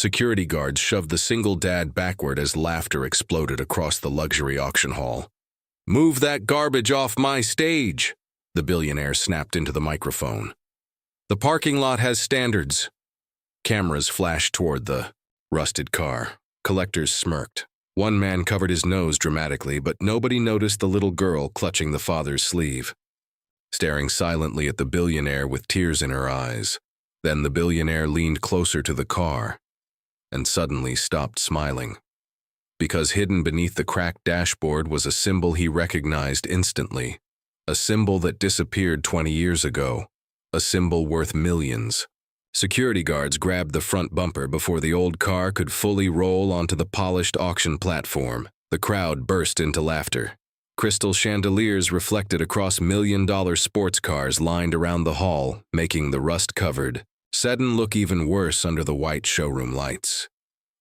Security guards shoved the single dad backward as laughter exploded across the luxury auction hall. "Move that garbage off my stage!" the billionaire snapped into the microphone. "The parking lot has standards." Cameras flashed toward the rusted car. Collectors smirked. One man covered his nose dramatically, but nobody noticed the little girl clutching the father's sleeve, staring silently at the billionaire with tears in her eyes. Then the billionaire leaned closer to the car and suddenly stopped smiling, because hidden beneath the cracked dashboard was a symbol he recognized instantly, a symbol that disappeared 20 years ago, a symbol worth millions. Security guards grabbed the front bumper before the old car could fully roll onto the polished auction platform. The crowd burst into laughter. Crystal chandeliers reflected across million-dollar sports cars lined around the hall, making the rust-covered sedan look even worse under the white showroom lights.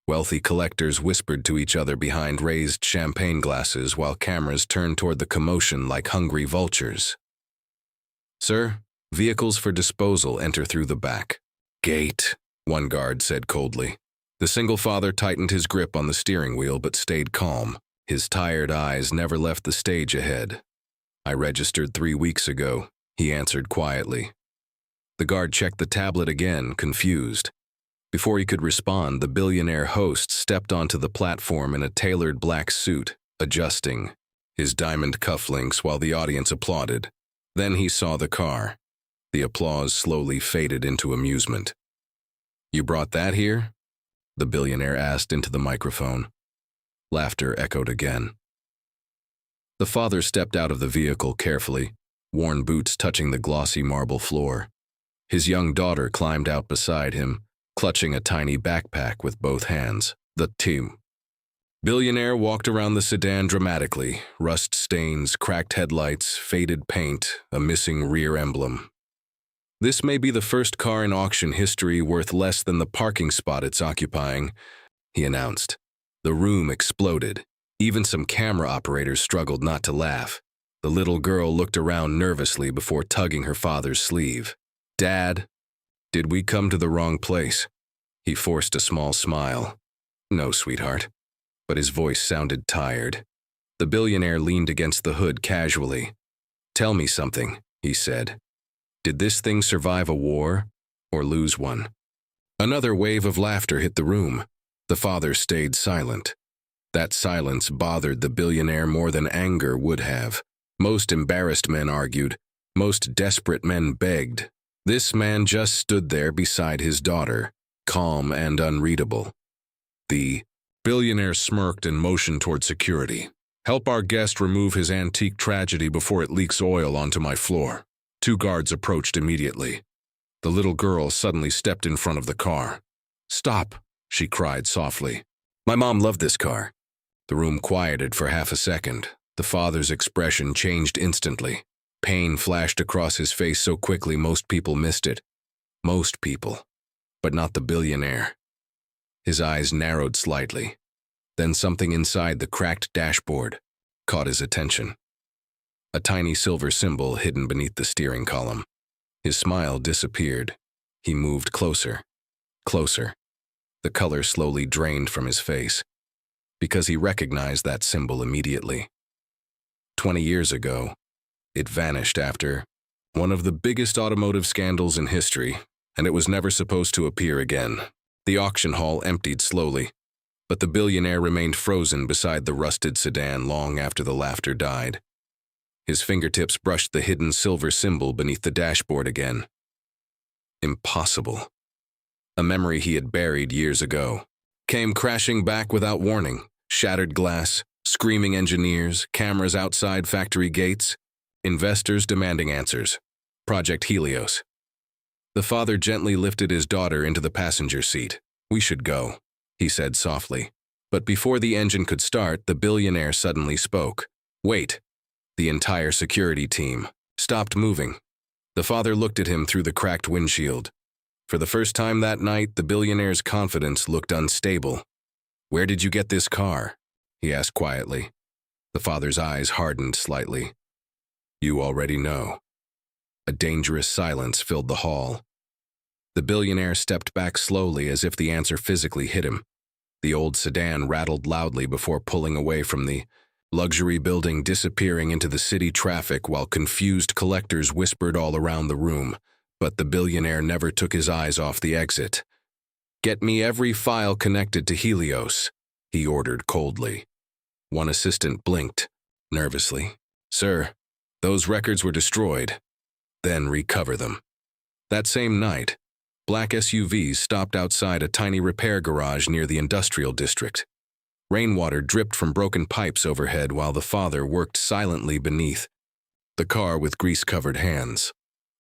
Wealthy collectors whispered to each other behind raised champagne glasses while cameras turned toward the commotion like hungry vultures. "Sir, vehicles for disposal enter through the back gate," one guard said coldly. The single father tightened his grip on the steering wheel but stayed calm. His tired eyes never left the stage ahead. "I registered 3 weeks ago," he answered quietly. The guard checked the tablet again, confused. Before he could respond, the billionaire host stepped onto the platform in a tailored black suit, adjusting his diamond cufflinks while the audience applauded. Then he saw the car. The applause slowly faded into amusement. "You brought that here?" the billionaire asked into the microphone. Laughter echoed again. The father stepped out of the vehicle carefully, worn boots touching the glossy marble floor. His young daughter climbed out beside him, clutching a tiny backpack with both hands. The team. Billionaire walked around the sedan dramatically, rust stains, cracked headlights, faded paint, a missing rear emblem. "This may be the first car in auction history worth less than the parking spot it's occupying," he announced. The room exploded. Even some camera operators struggled not to laugh. The little girl looked around nervously before tugging her father's sleeve. "Dad, did we come to the wrong place?" He forced a small smile. "No, sweetheart." But his voice sounded tired. The billionaire leaned against the hood casually. "Tell me something," he said. "Did this thing survive a war or lose one?" Another wave of laughter hit the room. The father stayed silent. That silence bothered the billionaire more than anger would have. Most embarrassed men argued. Most desperate men begged. This man just stood there beside his daughter, calm and unreadable. The billionaire smirked and motioned toward security. "Help our guest remove his antique tragedy before it leaks oil onto my floor." 2 guards approached immediately. The little girl suddenly stepped in front of the car. "Stop," she cried softly. "My mom loved this car." The room quieted for half a second. The father's expression changed instantly. Pain flashed across his face so quickly most people missed it. Most people, but not the billionaire. His eyes narrowed slightly. Then something inside the cracked dashboard caught his attention. A tiny silver symbol hidden beneath the steering column. His smile disappeared. He moved closer. Closer. The color slowly drained from his face, because he recognized that symbol immediately. 20 years ago, it vanished after one of the biggest automotive scandals in history, and it was never supposed to appear again. The auction hall emptied slowly, but the billionaire remained frozen beside the rusted sedan long after the laughter died. His fingertips brushed the hidden silver symbol beneath the dashboard again. Impossible. A memory he had buried years ago came crashing back without warning. Shattered glass, screaming engineers, cameras outside factory gates, investors demanding answers. Project Helios. The father gently lifted his daughter into the passenger seat. "We should go," he said softly. But before the engine could start, the billionaire suddenly spoke. "Wait." The entire security team stopped moving. The father looked at him through the cracked windshield. For the first time that night, the billionaire's confidence looked unstable. "Where did you get this car?" he asked quietly. The father's eyes hardened slightly. "You already know." A dangerous silence filled the hall. The billionaire stepped back slowly as if the answer physically hit him. The old sedan rattled loudly before pulling away from the luxury building, disappearing into the city traffic while confused collectors whispered all around the room. But the billionaire never took his eyes off the exit. "Get me every file connected to Helios," he ordered coldly. One assistant blinked, nervously. "Sir, those records were destroyed." "Then recover them." That same night, black SUVs stopped outside a tiny repair garage near the industrial district. Rainwater dripped from broken pipes overhead while the father worked silently beneath the car with grease-covered hands.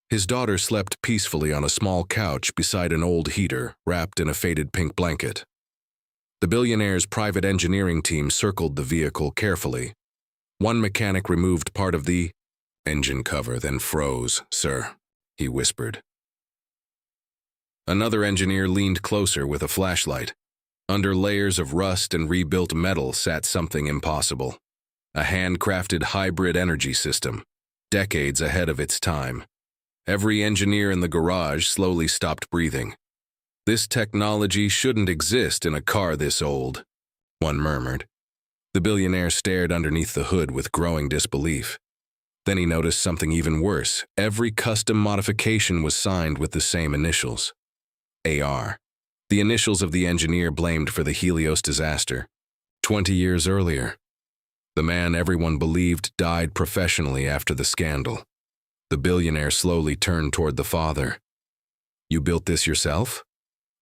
His daughter slept peacefully on a small couch beside an old heater, wrapped in a faded pink blanket. The billionaire's private engineering team circled the vehicle carefully. One mechanic removed part of the engine cover, then froze. "Sir," he whispered. Another engineer leaned closer with a flashlight. Under layers of rust and rebuilt metal sat something impossible. A handcrafted hybrid energy system, decades ahead of its time. Every engineer in the garage slowly stopped breathing. "This technology shouldn't exist in a car this old," one murmured. The billionaire stared underneath the hood with growing disbelief. Then he noticed something even worse. Every custom modification was signed with the same initials. AR. The initials of the engineer blamed for the Helios disaster. 20 years earlier. The man everyone believed died professionally after the scandal. The billionaire slowly turned toward the father. "You built this yourself?"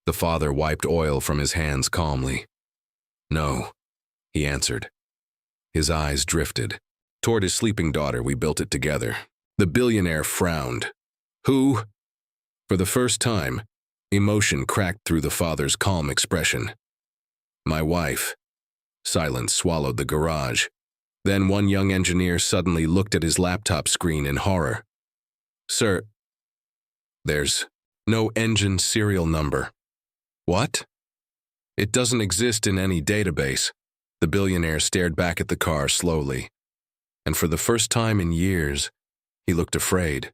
The father wiped oil from his hands calmly. "No," he answered. His eyes drifted. "Toward his sleeping daughter, we built it together." The billionaire frowned. "Who?" For the first time, emotion cracked through the father's calm expression. "My wife." Silence swallowed the garage. Then one young engineer suddenly looked at his laptop screen in horror. "Sir, there's no engine serial number." "What?" "It doesn't exist in any database." The billionaire stared back at the car slowly. And for the first time in years, he looked afraid.